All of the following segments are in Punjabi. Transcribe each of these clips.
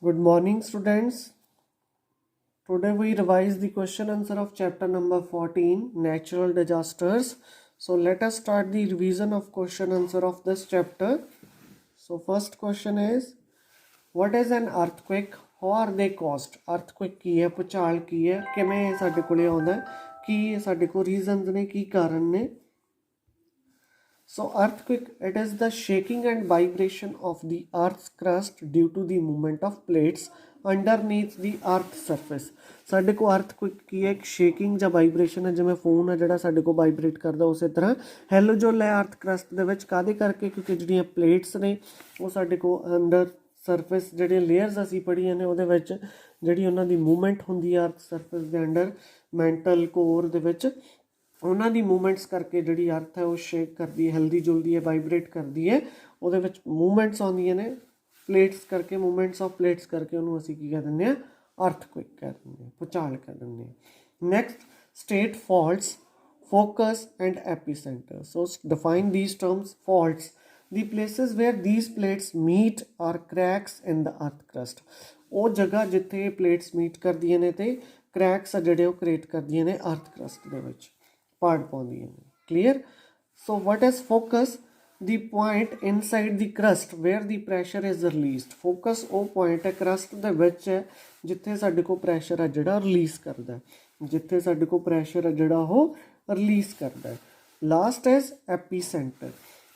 Good morning, students. Today we revise the question answer of chapter number 14, Natural Disasters. So let us start the revision of question answer of this chapter. So first question is, what is an earthquake? How are they caused? Earthquake ਕੀ ਹੈ, ਭੂਚਾਲ ਕੀ ਹੈ, ਕਿਵੇਂ ਇਹ ਸਾਡੇ ਕੋਲੇ ਆਉਂਦਾ ਹੈ, ਕੀ ਸਾਡੇ ਕੋਲ ਰੀਜ਼ਨਸ ਨੇ, ਕੀ ਕਾਰਨ ਨੇ? So earthquake, it is the shaking and vibration of the earth's crust due to the movement of plates underneath the earth's surface. ਸਾਡੇ ਕੋਲ earthquake ਕੀ ਹੈ, ਇੱਕ shaking ਜਾਂ vibration ਹੈ, ਜਿਵੇਂ ਫੋਨ ਹੈ ਜਿਹੜਾ ਸਾਡੇ ਕੋਲ ਵਾਈਬਰੇਟ ਕਰਦਾ, ਉਸੇ ਤਰ੍ਹਾਂ ਹੈਲੋਜੋਲ ਹੈ ਅਰਥ ਕਰਸਟ ਦੇ ਵਿੱਚ। ਕਾਹਦੇ ਕਰਕੇ? ਕਿਉਂਕਿ ਜਿਹੜੀਆਂ ਪਲੇਟਸ ਨੇ ਉਹ ਸਾਡੇ ਕੋਲ ਅੰਡਰ ਸਰਫੇਸ ਜਿਹੜੀਆਂ ਲੇਅਰਸ ਅਸੀਂ ਪੜ੍ਹੀਆਂ ਨੇ ਉਹਦੇ ਵਿੱਚ ਜਿਹੜੀ ਉਹਨਾਂ ਦੀ ਮੂਵਮੈਂਟ ਹੁੰਦੀ ਹੈ ਅਰਥ ਸਰਫੇਸ ਦੇ ਅੰਡਰ ਮੈਂਟਲ ਕੋਰ ਦੇ ਵਿੱਚ, ਉਹਨਾਂ ਦੀ ਮੂਵਮੈਂਟਸ ਕਰਕੇ ਜਿਹੜੀ ਅਰਥ ਹੈ ਉਹ ਸ਼ੇਕ ਕਰਦੀ ਹੈ, ਹਿਲਦੀ ਜੁਲਦੀ ਹੈ, ਵਾਈਬਰੇਟ ਕਰਦੀ ਹੈ, ਉਹਦੇ ਵਿੱਚ ਮੂਵਮੈਂਟਸ ਆਉਂਦੀਆਂ ਨੇ ਪਲੇਟਸ ਕਰਕੇ, ਮੂਵਮੈਂਟਸ ਆਫ ਪਲੇਟਸ ਕਰਕੇ ਉਹਨੂੰ ਅਸੀਂ ਕੀ ਕਹਿ ਦਿੰਦੇ ਹਾਂ, ਅਰਥਕੁਇਕ ਕਹਿ ਦਿੰਦੇ ਹਾਂ, ਭੂਚਾਲ ਕਹਿ ਦਿੰਦੇ ਹਾਂ। Next, state faults, focus and epicenter. So define these terms. Faults, the places where these plates meet or cracks in the earth crust. ਉਹ ਜਗ੍ਹਾ ਜਿੱਥੇ ਪਲੇਟਸ ਮੀਟ ਕਰਦੀਆਂ ਨੇ ਤੇ cracks ਆ ਜਿਹੜੇ ਉਹ ਕ੍ਰੀਏਟ ਕਰਦੀਆਂ ਨੇ ਅਰਥ ਕਰਸਟ ਦੇ ਵਿੱਚ, ਪਾੜ ਪਾਉਂਦੀਆਂ ਨੇ। Clear? So what is focus? The point inside the crust where the pressure is released. Focus ਉਹ ਪੁਆਇੰਟ ਹੈ ਕਰਸਟ ਦੇ ਵਿੱਚ ਹੈ ਜਿੱਥੇ ਸਾਡੇ ਕੋਲ ਪ੍ਰੈਸ਼ਰ ਹੈ ਜਿਹੜਾ ਰਿਲੀਜ਼ ਕਰਦਾ, ਜਿੱਥੇ ਸਾਡੇ ਕੋਲ ਪ੍ਰੈਸ਼ਰ ਹੈ ਜਿਹੜਾ ਉਹ ਰਿਲੀਜ਼ ਕਰਦਾ। Last is ਐਪੀਸੈਂਟਰ।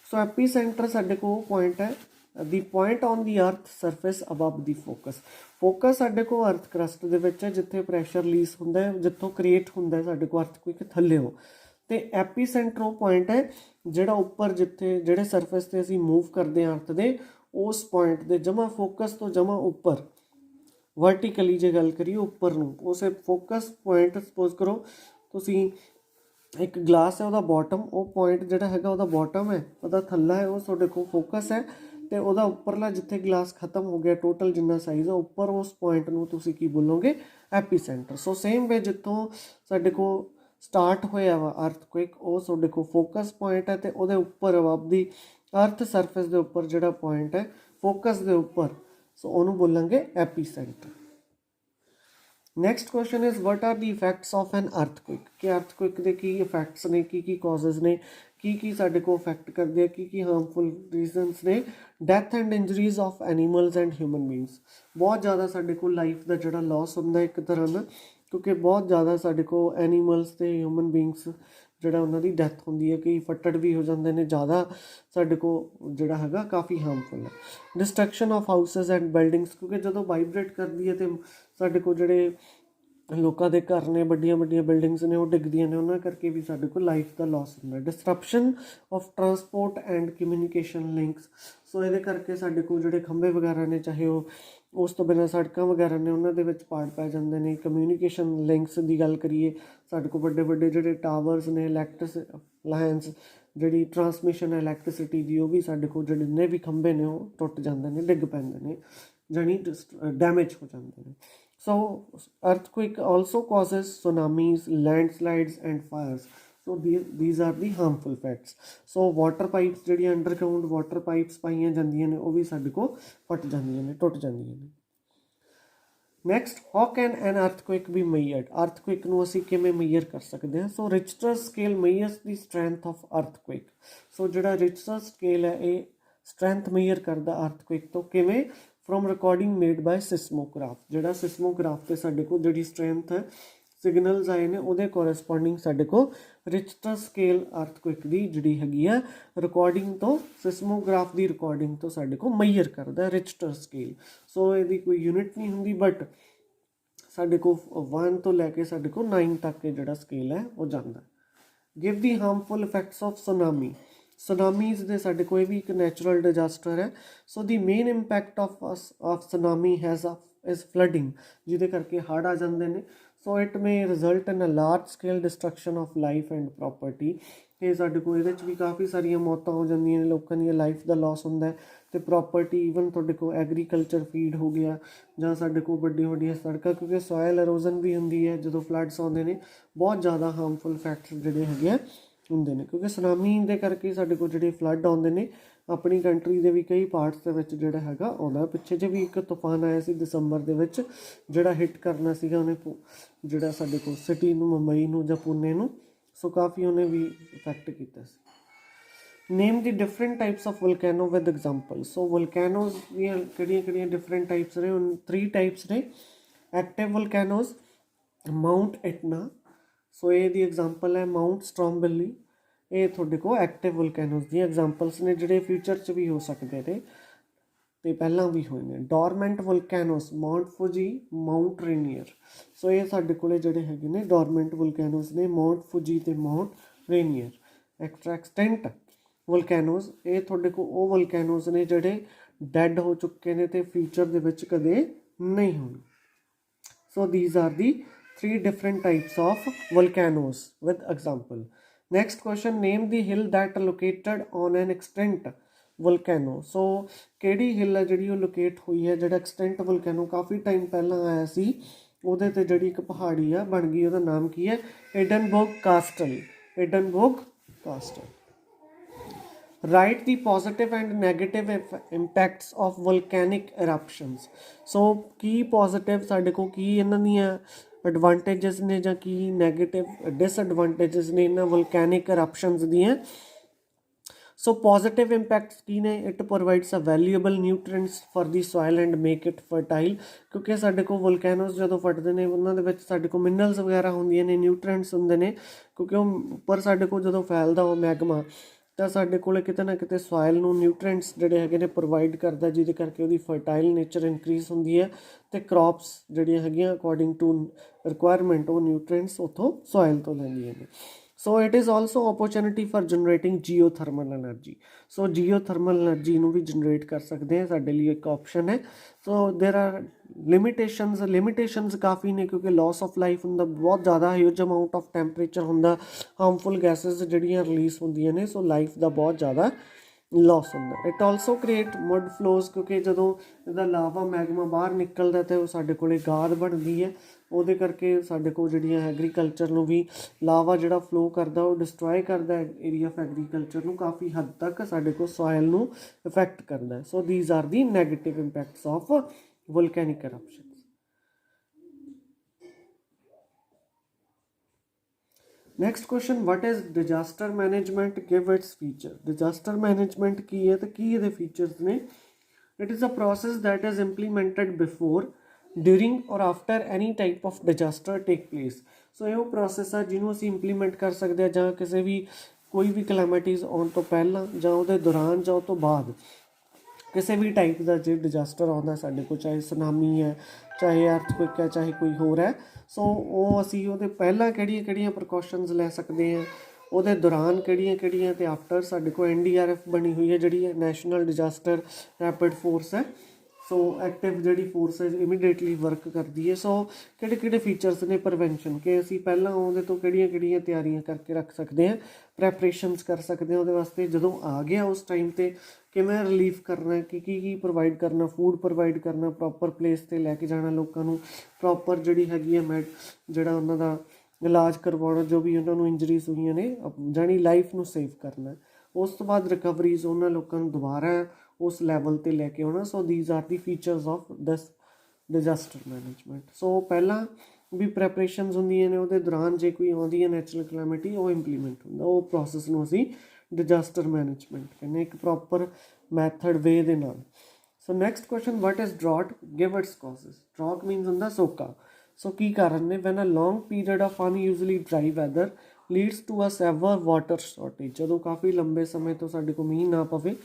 ਸੋ ਐਪੀਸੈਂਟਰ ਸਾਡੇ ਕੋਲ ਪੁਆਇੰਟ ਹੈ, ਦੀ ਪੁਆਇੰਟ ਔਨ ਦੀ ਅਰਥ ਸਰਫੇਸ ਅਬਵ ਦੀ ਫੋਕਸ। ਫੋਕਸ ਸਾਡੇ ਕੋਲ ਅਰਥ ਕਰਸਟ ਦੇ ਵਿੱਚ ਹੈ ਜਿੱਥੇ ਪ੍ਰੈਸ਼ਰ ਰਿਲੀਜ਼ ਹੁੰਦਾ ਹੈ, ਜਿੱਥੋਂ ਕ੍ਰੀਏਟ ਹੁੰਦਾ ਸਾਡੇ ਕੋਲ ਅਰਥਕੁਇਕ ਥੱਲੇ ਹੋ। ਤੇ ਐਪੀਸੈਂਟਰ ਉਹ ਪੁਆਇੰਟ ਹੈ ਜਿਹੜਾ ਉੱਪਰ, ਜਿੱਥੇ ਜਿਹੜੇ ਸਰਫੇਸ 'ਤੇ ਅਸੀਂ ਮੂਵ ਕਰਦੇ ਹਾਂ ਅਰਥ ਦੇ, ਉਸ ਪੁਆਇੰਟ ਦੇ ਜਮਾ ਫੋਕਸ ਤੋਂ ਜਮਾ ਉੱਪਰ ਵਰਟੀਕਲੀ ਜੇ ਗੱਲ ਕਰੀਏ ਉੱਪਰ ਨੂੰ, ਉਸੇ ਫੋਕਸ ਪੁਆਇੰਟ ਸਪੋਜ਼ ਕਰੋ ਤੁਸੀਂ ਇੱਕ ਗਲਾਸ ਹੈ, ਉਹਦਾ ਬੋਟਮ, ਉਹ ਪੁਆਇੰਟ ਜਿਹੜਾ ਹੈਗਾ ਉਹਦਾ ਬੋਟਮ ਹੈ, ਉਹਦਾ ਥੱਲਾ ਹੈ, ਉਹ ਤੁਹਾਡੇ ਕੋਲ ਫੋਕਸ ਹੈ, ਅਤੇ ਉਹਦਾ ਉੱਪਰਲਾ ਜਿੱਥੇ ਗਲਾਸ ਖਤਮ ਹੋ ਗਿਆ ਟੋਟਲ ਜਿੰਨਾ ਸਾਈਜ਼ ਆ ਉੱਪਰ, ਉਸ ਪੁਆਇੰਟ ਨੂੰ ਤੁਸੀਂ ਕੀ ਬੋਲੋਗੇ, ਐਪੀਸੈਂਟਰ। ਸੋ ਸੇਮ ਵੇ ਜਿੱਥੋਂ ਸਾਡੇ ਕੋਲ ਸਟਾਰਟ ਹੋਇਆ ਵਾ ਅਰਥਕੁਇਕ, ਉਹ ਤੁਹਾਡੇ ਕੋਲ ਫੋਕਸ ਪੁਆਇੰਟ ਹੈ, ਅਤੇ ਉਹਦੇ ਉੱਪਰ ਆਪਦੀ ਅਰਥ ਸਰਫੇਸ ਦੇ ਉੱਪਰ ਜਿਹੜਾ ਪੁਆਇੰਟ ਹੈ ਫੋਕਸ ਦੇ ਉੱਪਰ, ਸੋ ਉਹਨੂੰ ਬੋਲਾਂਗੇ epicentre. Next question is what are the effects of an earthquake. ਕਿ ਅਰਥਕੁਇਕ ਦੇ ਕੀ ਇਫੈਕਟਸ ਨੇ, ਕੀ ਕਾਜ਼ਜ਼ ਨੇ, ਕੀ ਸਾਡੇ ਕੋਲ ਇਫੈਕਟ ਕਰਦੇ ਆ, ਕੀ ਹਾਰਮਫੁਲ ਰੀਜ਼ਨਸ ਨੇ। Death and injuries of animals and human beings. ਬਹੁਤ ਜ਼ਿਆਦਾ ਸਾਡੇ ਕੋਲ ਲਾਈਫ ਦਾ ਜਿਹੜਾ ਲੋਸ ਹੁੰਦਾ ਇੱਕ ਤਰ੍ਹਾਂ ਦਾ, ਕਿਉਂਕਿ ਬਹੁਤ ਜ਼ਿਆਦਾ ਸਾਡੇ ਕੋਲ ਐਨੀਮਲਸ ਅਤੇ ਹਿਊਮਨ ਬੀਂਗਸ ਜਿਹੜਾ ਉਹਨਾਂ ਦੀ ਡੈਥ ਹੁੰਦੀ ਹੈ, ਕਈ ਫੱਟੜ ਵੀ ਹੋ ਜਾਂਦੇ ਨੇ, ਜ਼ਿਆਦਾ ਸਾਡੇ ਕੋਲ ਜਿਹੜਾ ਹੈਗਾ ਕਾਫੀ ਹਾਰਮਫੁਲ ਹੈ। Destruction of houses and buildings, ਕਿਉਂਕਿ ਜਦੋਂ ਵਾਈਬਰੇਟ ਕਰਦੀ ਹੈ ਅਤੇ ਸਾਡੇ ਕੋਲ ਜਿਹੜੇ ਲੋਕਾਂ ਦੇ ਘਰ ਨੇ, ਵੱਡੀਆਂ ਬਿਲਡਿੰਗਸ ਨੇ, ਉਹ ਡਿੱਗਦੀਆਂ ਨੇ, ਉਹਨਾਂ ਕਰਕੇ ਵੀ ਸਾਡੇ ਕੋਲ ਲਾਈਫ ਦਾ ਲੋਸ ਹੁੰਦਾ। Disruption of transport and communication links. So ਇਹਦੇ ਕਰਕੇ ਸਾਡੇ ਕੋਲ ਜਿਹੜੇ ਖੰਭੇ ਵਗੈਰਾ ਨੇ, ਚਾਹੇ ਉਹ ਉਸ ਤੋਂ ਬਿਨਾਂ ਸੜਕਾਂ ਵਗੈਰਾ ਨੇ, ਉਹਨਾਂ ਦੇ ਵਿੱਚ ਪਾੜ ਪੈ ਜਾਂਦੇ ਨੇ। ਕਮਿਊਨੀਕੇਸ਼ਨ ਲਿੰਕਸ ਦੀ ਗੱਲ ਕਰੀਏ, ਸਾਡੇ ਕੋਲ ਵੱਡੇ ਜਿਹੜੇ ਟਾਵਰਸ ਨੇ, ਲਾਈਨਸ, ਜਿਹੜੀ ਟਰਾਂਸਮਿਸ਼ਨ ਹੈ ਇਲੈਕਟ੍ਰੀਸਿਟੀ ਦੀ, ਉਹ ਵੀ ਸਾਡੇ ਕੋਲ ਜਿਹੜੇ ਜਿੰਨੇ ਵੀ ਖੰਭੇ ਨੇ ਉਹ ਟੁੱਟ ਜਾਂਦੇ ਨੇ, ਡਿੱਗ ਪੈਂਦੇ ਨੇ, ਜਾਣੀ ਡੈਮੇਜ ਹੋ ਜਾਂਦੇ ਨੇ। So earthquake also causes tsunamis, landslides and fires. So these are the harmful facts. So water pipes ਜਿਹੜੀਆਂ ਅੰਡਰਗਰਾਊਂਡ ਵਾਟਰ ਪਾਈਪਸ ਪਾਈਆਂ ਜਾਂਦੀਆਂ ਨੇ, ਉਹ ਵੀ ਸਾਡੇ ਕੋਲ ਫਟ ਜਾਂਦੀਆਂ ਨੇ, ਟੁੱਟ ਜਾਂਦੀਆਂ ਨੇ। Next, how can an earthquake be measured? ਅਰਥਕੁਇਕ ਨੂੰ ਅਸੀਂ ਕਿਵੇਂ ਮੇਜਰ ਕਰ ਸਕਦੇ ਹਾਂ? ਸੋ ਰਿਚਟਰ scale measures the strength of ਅਰਥਕੁਇਕ। ਸੋ ਜਿਹੜਾ ਰਿਚਟਰ ਸਕੇਲ ਹੈ ਇਹ ਸਟਰੈਂਥ ਮੇਜਰ ਕਰਦਾ ਅਰਥਕੁਇਕ ਤੋਂ। ਕਿਵੇਂ? From recording made by seismograph. ਜਿਹੜਾ ਸਿਸਮੋਗ੍ਰਾਫ 'ਤੇ ਸਾਡੇ ਕੋਲ ਜਿਹੜੀ ਸਟਰੈਂਥ ਹੈ, ਸਿਗਨਲਸ ਆਏ ਨੇ, ਉਹਦੇ ਕੋਰਸਪੋਂਡਿੰਗ ਸਾਡੇ ਕੋਲ ਰਿਚਟਰ ਸਕੇਲ ਅਰਥਕੁਇਕ ਦੀ ਜਿਹੜੀ ਹੈਗੀ ਆ ਰਿਕਾਰਡਿੰਗ ਤੋਂ, ਸਿਸਮੋਗ੍ਰਾਫ ਦੀ ਰਿਕਾਰਡਿੰਗ ਤੋਂ ਸਾਡੇ ਕੋਲ ਮੇਜਰ ਕਰਦਾ ਰਿਚਟਰ ਸਕੇਲ। ਸੋ ਇਹਦੀ ਕੋਈ ਯੂਨਿਟ ਨਹੀਂ ਹੁੰਦੀ, ਬਟ ਸਾਡੇ ਕੋਲ 1 ਤੋਂ ਲੈ ਕੇ ਸਾਡੇ ਕੋਲ 9 ਤੱਕ ਇਹ ਜਿਹੜਾ ਸਕੇਲ ਹੈ ਉਹ ਜਾਂਦਾ। Give the harmful effects of tsunami. Tsunamis ਦੇ ਸਾਡੇ ਕੋਈ ਵੀ ਇੱਕ ਨੈਚੁਰਲ ਡਿਜ਼ਾਸਟਰ ਹੈ। So the main impact of tsunami is flooding, ਜਿਹਦੇ ਕਰਕੇ ਹੜ੍ਹ ਆ ਜਾਂਦੇ ਨੇ। So it may result in a large scale destruction of life and property. ਇਹ ਸਾਡੇ ਕੋਲ ਇਹਦੇ 'ਚ ਵੀ ਕਾਫੀ ਸਾਰੀਆਂ ਮੌਤਾਂ ਹੋ ਜਾਂਦੀਆਂ ਨੇ, ਲੋਕਾਂ ਦੀਆਂ ਲਾਈਫ ਦਾ ਲੋਸ ਹੁੰਦਾ ਹੈ, ਅਤੇ ਪ੍ਰੋਪਰਟੀ, ਈਵਨ ਤੁਹਾਡੇ ਕੋਲ ਐਗਰੀਕਲਚਰ ਫੀਡ ਹੋ ਗਿਆ, ਜਾਂ ਸਾਡੇ ਕੋਲ ਵੱਡੀਆਂ ਸੜਕਾਂ, ਕਿਉਂਕਿ ਸੋਇਲ ਅਰੋਜ਼ਨ ਵੀ ਹੁੰਦੀ ਹੈ ਜਦੋਂ ਫਲੱਡਸ ਆਉਂਦੇ ਨੇ। ਬਹੁਤ ਜ਼ਿਆਦਾ ਹਾਰਮਫੁਲ ਫੈਕਟਰ ਜਿਹੜੇ ਹੈਗੇ ਆ ਹੁੰਦੇ ਨੇ, ਕਿਉਂਕਿ ਸੁਨਾਮੀ ਦੇ ਕਰਕੇ ਸਾਡੇ ਕੋਲ ਜਿਹੜੇ ਫਲੱਡ ਆਉਂਦੇ ਨੇ, ਆਪਣੀ ਕੰਟਰੀ ਦੇ ਵੀ ਕਈ ਪਾਰਟਸ ਦੇ ਵਿੱਚ ਜਿਹੜਾ ਹੈਗਾ ਆਉਂਦਾ। ਪਿੱਛੇ ਜੇ ਵੀ ਇੱਕ ਤੂਫਾਨ ਆਇਆ ਸੀ ਦਸੰਬਰ ਦੇ ਵਿੱਚ, ਜਿਹੜਾ ਹਿੱਟ ਕਰਨਾ ਸੀਗਾ ਉਹਨੇ ਜਿਹੜਾ ਸਾਡੇ ਕੋਲ ਸਿਟੀ ਨੂੰ, ਮੁੰਬਈ ਨੂੰ ਜਾਂ ਪੁਣੇ ਨੂੰ, ਸੋ ਕਾਫੀ ਉਹਨੇ ਵੀ ਇਫੈਕਟ ਕੀਤਾ ਸੀ। Name the different types of volcano with example. So volcanoes ਦੀਆਂ ਕਿਹੜੀਆਂ ਡਿਫਰੈਂਟ ਟਾਈਪਸ ਨੇ? 3 ਟਾਈਪਸ ਨੇ। ਐਕਟਿਵ ਵੋਲਕੈਨੋਜ਼, ਮਾਊਂਟ ਇਟਨਾ, ਸੋ ਇਹਦੀ ਐਗਜ਼ਾਮਪਲ ਹੈ ਮਾਊਂਟ ਸਟ੍ਰੋਮਬੋਲੀ। ਇਹ ਤੁਹਾਡੇ ਕੋਲ ਐਕਟਿਵ ਵੋਲਕੈਨੋਜ਼ ਦੀਆਂ ਐਗਜ਼ਾਮਪਲਸ ਨੇ, ਜਿਹੜੇ ਫਿਊਚਰ 'ਚ ਵੀ ਹੋ ਸਕਦੇ ਨੇ ਅਤੇ ਪਹਿਲਾਂ ਵੀ ਹੋਏ ਨੇ। ਡੋਰਮੈਂਟ ਵੋਲਕੈਨੋਜ਼, ਮਾਊਂਟ ਫੂਜੀ, ਮਾਊਂਟ ਰੇਨੀਅਰ। ਸੋ ਇਹ ਸਾਡੇ ਕੋਲ ਜਿਹੜੇ ਹੈਗੇ ਨੇ ਡੋਰਮੈਂਟ ਵੋਲਕੈਨੋਜ਼ ਨੇ, ਮਾਊਂਟ ਫੂਜੀ ਅਤੇ ਮਾਊਂਟ ਰੇਨੀਅਰ। ਐਕਸਟੈਂਟ ਵੋਲਕੈਨੋਜ਼, ਇਹ ਤੁਹਾਡੇ ਕੋਲ ਉਹ ਵੋਲਕੈਨੋਜ਼ ਨੇ ਜਿਹੜੇ ਡੈਡ ਹੋ ਚੁੱਕੇ ਨੇ ਅਤੇ ਫਿਊਚਰ ਦੇ ਵਿੱਚ ਕਦੇ ਨਹੀਂ ਹੋਣੇ। So these are the 3 different types of volcanoes with example. Next question, name the hill that located on an extinct volcano. So ਕਿਹੜੀ ਹਿੱਲ ਹੈ ਜਿਹੜੀ ਉਹ ਲੋਕੇਟ ਹੋਈ ਹੈ, ਜਿਹੜਾ ਐਕਸਟੈਂਟ ਵੋਲਕੈਨੋ ਕਾਫੀ ਟਾਈਮ ਪਹਿਲਾਂ ਆਇਆ ਸੀ, ਉਹਦੇ 'ਤੇ ਜਿਹੜੀ ਇੱਕ ਪਹਾੜੀ ਆ ਬਣ ਗਈ, ਉਹਦਾ ਨਾਮ ਕੀ ਹੈ? ਏਡਨਬਰਗ ਕਾਸਟਲ। ਏਡਨਬਰਗ ਕਾਸਟਲ। Write the positive and negative impacts of volcanic eruptions. So Ki positive ਸਾਡੇ ਕੋਲ ਕੀ ਇਹਨਾਂ ਦੀਆਂ ਐਡਵਾਂਟੇਜਸ ਨੇ ਜਾਂ ਕੀ ਨੈਗੇਟਿਵ ਡਿਸਐਡਵਾਂਟੇਜਸ ਨੇ ਇਹਨਾਂ ਵੋਲਕੈਨਿਕ eruptions ਦੀਆਂ। ਸੋ ਪੋਜ਼ੀਟਿਵ ਇੰਪੈਕਟਸ ਕੀ ਨੇ? It provides a valuable nutrients for the soil and make it fertile. ਕਿਉਂਕਿ ਸਾਡੇ ਕੋਲ ਵੋਲਕੈਨੋਜ਼ ਜਦੋਂ ਫਟਦੇ ਨੇ ਉਹਨਾਂ ਦੇ ਵਿੱਚ ਸਾਡੇ ਕੋਲ ਮਿਨਰਲਸ ਵਗੈਰਾ ਹੁੰਦੀਆਂ ਨੇ, ਨਿਊਟ੍ਰੀਐਂਟਸ ਹੁੰਦੇ ਨੇ, ਕਿਉਂਕਿ ਉਹ ਉੱਪਰ ਸਾਡੇ ਕੋਲ ਜਦੋਂ ਫੈਲਦਾ ਉਹ ਮੈਗਮਾ, ਤਾਂ ਸਾਡੇ ਕੋਲ ਕਿਤੇ ਨਾ ਕਿਤੇ ਸੋਇਲ ਨੂੰ ਨਿਊਟ੍ਰੀਐਂਟਸ ਜਿਹੜੇ ਹੈਗੇ ਨੇ ਪ੍ਰੋਵਾਈਡ ਕਰਦਾ, ਜਿਹਦੇ ਕਰਕੇ ਉਹਦੀ ਫਰਟਾਈਲ ਨੇਚਰ ਇਨਕਰੀਜ਼ ਹੁੰਦੀ ਹੈ ਅਤੇ ਕ੍ਰੌਪਸ ਜਿਹੜੀਆਂ ਹੈਗੀਆਂ ਅਕੋਰਡਿੰਗ ਟੂ ਰਿਕੁਆਇਰਮੈਂਟ ਉਹ ਨਿਊਟ੍ਰੀਐਂਟਸ ਉੱਥੋਂ ਸੋਇਲ ਤੋਂ ਲੈਂਦੀਆਂ ਨੇ। So it is also opportunity for generating geothermal energy. So geothermal energy ਨੂੰ ਵੀ ਜਨਰੇਟ ਕਰ ਸਕਦੇ ਹਾਂ, ਸਾਡੇ ਲਈ ਇੱਕ ਆਪਸ਼ਨ ਹੈ। ਸੋ ਦੇਰ ਆਰ ਲਿਮਿਟੇਸ਼ਨਸ ਕਾਫੀ ਨੇ, ਕਿਉਂਕਿ ਲਾਸ ਆਫ ਲਾਈਫ ਹੁੰਦਾ ਬਹੁਤ ਜ਼ਿਆਦਾ, ਹਿਊਜ ਅਮਾਊਂਟ ਆਫ ਟੈਂਪਰੇਚਰ ਹੁੰਦਾ, ਹਾਰਮਫੁਲ ਗੈਸਿਸ ਜਿਹੜੀਆਂ ਰਿਲੀਜ਼ ਹੁੰਦੀਆਂ ਨੇ, ਸੋ ਲਾਈਫ ਦਾ ਬਹੁਤ ਜ਼ਿਆਦਾ ਲਾਸ ਹੁੰਦਾ। It also create mud flows, ਕਿਉਂਕਿ ਜਦੋਂ ਇਹਦਾ ਲਾਵਾ ਮੈਗਮਾ ਬਾਹਰ ਨਿਕਲਦਾ ਅਤੇ ਉਹ ਸਾਡੇ ਕੋਲ ਗਾਦ ਬਣਦੀ ਹੈ, ਉਹਦੇ ਕਰਕੇ ਸਾਡੇ ਕੋਲ ਜਿਹੜੀਆਂ ਐਗਰੀਕਲਚਰ ਨੂੰ ਵੀ ਲਾਵਾ ਜਿਹੜਾ ਫਲੋ ਕਰਦਾ ਉਹ ਡਿਸਟਰੋਏ ਕਰਦਾ ਏਰੀਆ ਆਫ ਐਗਰੀਕਲਚਰ ਨੂੰ, ਕਾਫੀ ਹੱਦ ਤੱਕ ਸਾਡੇ ਕੋਲ ਸੋਇਲ ਨੂੰ ਇਫੈਕਟ ਕਰਦਾ। So these are the negative impacts of volcanic eruptions. Next question, what is disaster management? Give its feature. Disaster management ਕੀ ਹੈ ਤੇ ਕੀ ਇਹਦੇ features ਨੇ? It is a process that is implemented before, during or after any type of disaster take place. So ਇਹ ਉਹ process ਹੈ ਜਿਹਨੂੰ ਅਸੀਂ ਇੰਪਲੀਮੈਂਟ ਕਰ ਸਕਦੇ ਹਾਂ, ਜਾਂ ਕਿਸੇ ਵੀ ਕੋਈ ਵੀ ਕਲੈਮਿਟੀਜ਼ ਆਉਣ ਤੋਂ ਪਹਿਲਾਂ ਜਾਂ ਉਹਦੇ ਦੌਰਾਨ ਜਾਂ ਉਹ ਤੋਂ ਬਾਅਦ ਕਿਸੇ ਵੀ ਟਾਈਪ ਦਾ ਜੇ ਡਿਜ਼ਾਸਟਰ ਆਉਂਦਾ ਸਾਡੇ ਕੋਲ, ਚਾਹੇ ਸੁਨਾਮੀ ਹੈ, ਚਾਹੇ ਅਰਥਕੁਇਕ ਹੈ, ਚਾਹੇ ਕੋਈ ਹੋਰ ਹੈ, ਸੋ ਉਹ ਅਸੀਂ ਉਹਦੇ ਪਹਿਲਾਂ ਕਿਹੜੀਆਂ ਪ੍ਰੀਕਾਸ਼ਨਸ ਲੈ ਸਕਦੇ ਹਾਂ, ਉਹਦੇ ਦੌਰਾਨ ਕਿਹੜੀਆਂ ਅਤੇ ਆਫਟਰ। ਸਾਡੇ ਕੋਲ NDRF ਬਣੀ ਹੋਈ ਹੈ ਜਿਹੜੀ ਹੈ ਨੈਸ਼ਨਲ ਡਿਜ਼ਾਸਟਰ ਰੈਪਿਡ ਫੋਰਸ ਹੈ। ਸੋ ਐਕਟਿਵ ਜਿਹੜੀ ਫੋਰਸ ਹੈ ਇਮੀਡੀਏਟਲੀ ਵਰਕ ਕਰਦੀ ਹੈ। ਸੋ ਕਿਹੜੇ ਫੀਚਰਸ ਨੇ ਪ੍ਰੀਵੈਂਸ਼ਨ, ਕਿ ਅਸੀਂ ਪਹਿਲਾਂ ਉਹਦੇ ਤੋਂ ਕਿਹੜੀਆਂ ਤਿਆਰੀਆਂ ਕਰਕੇ ਰੱਖ ਸਕਦੇ ਹਾਂ, ਪ੍ਰੈਪਰੇਸ਼ਨਸ ਕਰ ਸਕਦੇ ਹਾਂ ਉਹਦੇ ਵਾਸਤੇ। ਜਦੋਂ ਆ ਗਿਆ ਉਸ ਟਾਈਮ 'ਤੇ ਕਿਵੇਂ ਰਿਲੀਫ ਕਰਨਾ, ਕੀ ਪ੍ਰੋਵਾਈਡ ਕਰਨਾ, ਫੂਡ ਪ੍ਰੋਵਾਈਡ ਕਰਨਾ, ਪ੍ਰੋਪਰ ਪਲੇਸ 'ਤੇ ਲੈ ਕੇ ਜਾਣਾ ਲੋਕਾਂ ਨੂੰ, ਪ੍ਰੋਪਰ ਜਿਹੜੀ ਹੈਗੀ ਹੈ ਜਿਹੜਾ ਉਹਨਾਂ ਦਾ ਇਲਾਜ ਕਰਵਾਉਣਾ, ਜੋ ਵੀ ਉਹਨਾਂ ਨੂੰ ਇੰਜਰੀਜ਼ ਹੋਈਆਂ ਨੇ, ਜਾਣੀ ਲਾਈਫ ਨੂੰ ਸੇਵ ਕਰਨਾ। ਉਸ ਤੋਂ ਬਾਅਦ ਰਿਕਵਰੀਜ਼, ਉਹਨਾਂ ਲੋਕਾਂ ਨੂੰ ਦੁਬਾਰਾ ਉਸ ਲੈਵਲ 'ਤੇ ਲੈ ਕੇ ਆਉਣਾ। So these are the features of this disaster management. So ਪਹਿਲਾਂ ਵੀ ਪ੍ਰੈਪਰੇਸ਼ਨਸ ਹੁੰਦੀਆਂ ਨੇ, ਉਹਦੇ ਦੌਰਾਨ ਜੇ ਕੋਈ ਆਉਂਦੀ ਹੈ ਨੈਚੁਰਲ ਕਲੈਮਿਟੀ, ਉਹ ਇੰਪਲੀਮੈਂਟ ਹੁੰਦਾ, ਉਹ ਪ੍ਰੋਸੈਸ ਨੂੰ ਅਸੀਂ ਡਿਜ਼ਾਸਟਰ ਮੈਨੇਜਮੈਂਟ ਕਹਿੰਦੇ, ਇੱਕ ਪ੍ਰੋਪਰ ਮੈਥਡ ਵੇ ਦੇ ਨਾਲ। So next question, what is drought? Give its causes. Drought means ਹੁੰਦਾ ਸੋਕਾ। ਸੋ ਕੀ ਕਾਰਨ ਨੇ? When a long period of unusually dry weather leads to a severe water shortage. ਜਦੋਂ ਕਾਫੀ ਲੰਬੇ ਸਮੇਂ ਤੋਂ ਸਾਡੇ ਕੋਲ ਮੀਂਹ ਨਾ ਪਵੇ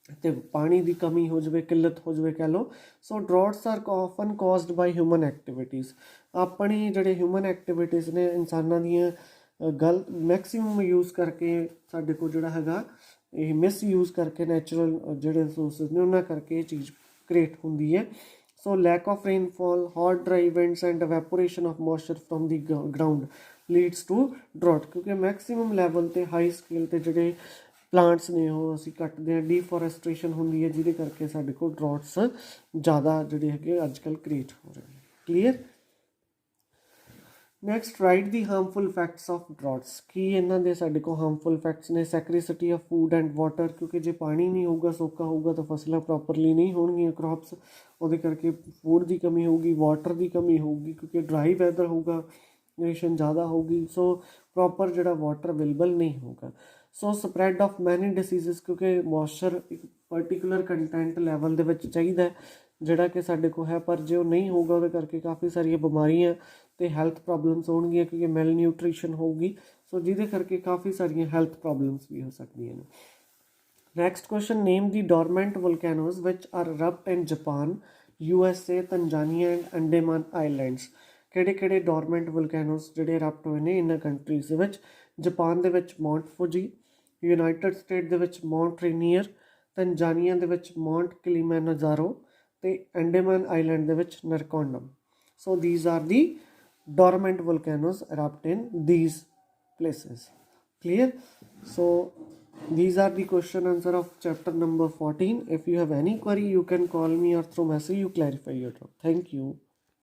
ਅਤੇ ਪਾਣੀ ਦੀ ਕਮੀ ਹੋ ਜਾਵੇ, ਕਿੱਲਤ ਹੋ ਜਾਵੇ ਕਹਿ ਲਓ। ਸੋ ਡਰਾਟਸ ਆਰ ਆਫਨ ਕਾਜ਼ਡ ਬਾਈ ਹਿਊਮਨ ਐਕਟੀਵਿਟੀਜ਼। ਆਪਣੀ ਜਿਹੜੇ ਹਿਊਮਨ ਐਕਟੀਵਿਟੀਜ਼ ਨੇ, ਇਨਸਾਨਾਂ ਦੀਆਂ ਗਲਤ ਮੈਕਸੀਮਮ ਯੂਜ਼ ਕਰਕੇ ਸਾਡੇ ਕੋਲ ਜਿਹੜਾ ਹੈਗਾ ਇਹ ਮਿਸਯੂਜ਼ ਕਰਕੇ ਨੈਚੁਰਲ ਜਿਹੜੇ ਰਿਸੋਰਸਿਸ ਨੇ ਉਹਨਾਂ ਕਰਕੇ ਇਹ ਚੀਜ਼ ਕ੍ਰੀਏਟ ਹੁੰਦੀ ਹੈ। So lack of rainfall, hot dry winds and evaporation of moisture from the ground leads to drought. ਕਿਉਂਕਿ ਮੈਕਸੀਮਮ ਲੈਵਲ 'ਤੇ ਹਾਈ ਸਕੇਲ 'ਤੇ ਜਿਹੜੇ ਪਲਾਂਟਸ ਨੇ ਉਹ ਅਸੀਂ ਕੱਟਦੇ ਹਾਂ, ਡੀਫੋਰੈਸਟ੍ਰੇਸ਼ਨ ਹੁੰਦੀ ਹੈ, ਜਿਹਦੇ ਕਰਕੇ ਸਾਡੇ ਕੋਲ ਡਰਾਟਸ ਜ਼ਿਆਦਾ ਜਿਹੜੇ ਹੈਗੇ ਅੱਜ ਕੱਲ੍ਹ ਕ੍ਰੀਏਟ ਹੋ ਰਹੇ ਨੇ। Clear? Next right the harmful facts of ਡਰੌਟਸ। ਕੀ ਇਹਨਾਂ ਦੇ ਸਾਡੇ ਕੋਲ ਹਾਰਮਫੁਲ ਫੈਕਟਸ ਨੇ? ਸੈਕਰੀਸਿਟੀ ਆਫ ਫੂਡ ਐਂਡ ਵਾਟਰ, ਕਿਉਂਕਿ ਜੇ ਪਾਣੀ ਨਹੀਂ ਹੋਊਗਾ, ਸੋਕਾ ਹੋਊਗਾ ਤਾਂ ਫਸਲਾਂ ਪ੍ਰੋਪਰਲੀ ਨਹੀਂ ਹੋਣਗੀਆਂ, ਕ੍ਰੌਪਸ, ਉਹਦੇ ਕਰਕੇ ਫੂਡ ਦੀ ਕਮੀ ਹੋਊਗੀ, ਵਾਟਰ ਦੀ ਕਮੀ ਹੋਊਗੀ, ਕਿਉਂਕਿ ਡਰਾਈ ਵੈਦਰ ਹੋਊਗਾ, ਰੇਸ਼ਨ ਜ਼ਿਆਦਾ ਹੋਊਗੀ, ਸੋ ਪ੍ਰੋਪਰ ਜਿਹੜਾ ਵਾਟਰ ਅਵੇਲੇਬਲ ਨਹੀਂ ਹੋਊਗਾ। ਸੋ ਸਪਰੈਡ ਆਫ ਮੈਨੀ ਡਿਸੀਜ਼ਸ, ਕਿਉਂਕਿ ਮੋਇਸਚਰ ਇੱਕ ਪਰਟੀਕੂਲਰ ਕੰਟੈਂਟ ਲੈਵਲ ਦੇ ਵਿੱਚ ਚਾਹੀਦਾ ਜਿਹੜਾ ਕਿ ਸਾਡੇ ਕੋਲ ਹੈ, ਪਰ ਜੇ ਉਹ ਨਹੀਂ ਹੋਊਗਾ ਉਹਦੇ ਕਰਕੇ ਕਾਫੀ ਸਾਰੀਆਂ ਬਿਮਾਰੀਆਂ ਅਤੇ ਹੈਲਥ ਪ੍ਰੋਬਲਮਸ ਹੋਣਗੀਆਂ, ਕਿਉਂਕਿ ਮੈਲ ਨਿਊਟ੍ਰੀਸ਼ਨ ਹੋਊਗੀ, ਸੋ ਜਿਹਦੇ ਕਰਕੇ ਕਾਫੀ ਸਾਰੀਆਂ ਹੈਲਥ ਪ੍ਰੋਬਲਮਸ ਵੀ ਹੋ ਸਕਦੀਆਂ ਨੇ। Next question, name the dormant volcanoes which are rubbed in Japan, USA, Tanzania and Andaman islands. ਕਿਹੜੇ ਕਿਹੜੇ ਡੋਰਮੈਂਟ ਵੋਲਕੈਨੋਜ਼ ਜਿਹੜੇ ਰਬਡ ਹੋਏ ਨੇ ਇਹਨਾਂ ਕੰਟਰੀਜ਼ ਦੇ ਵਿੱਚ? ਜਾਪਾਨ ਦੇ ਵਿੱਚ ਮਾਊਂਟ ਫੂਜੀ, ਯੂਨਾਈਟਡ ਸਟੇਟ ਦੇ ਵਿੱਚ ਮਾਊਂਟ ਰੇਨੀਅਰ, ਤੰਜਾਨੀਆ ਦੇ ਵਿੱਚ ਮਾਊਂਟ ਕਿਲੀਮੈਨਜਾਰੋ ਅਤੇ ਅੰਡੇਮਾਨ ਆਈਲੈਂਡ ਦੇ ਵਿੱਚ ਨਰਕੋਂਡਮ। ਸੋ these are the dormant volcanoes erupt in these places. Clear? So these are the question answer of chapter number 14. If you have any query, you can call me or through message you clarify your doubt. Thank you.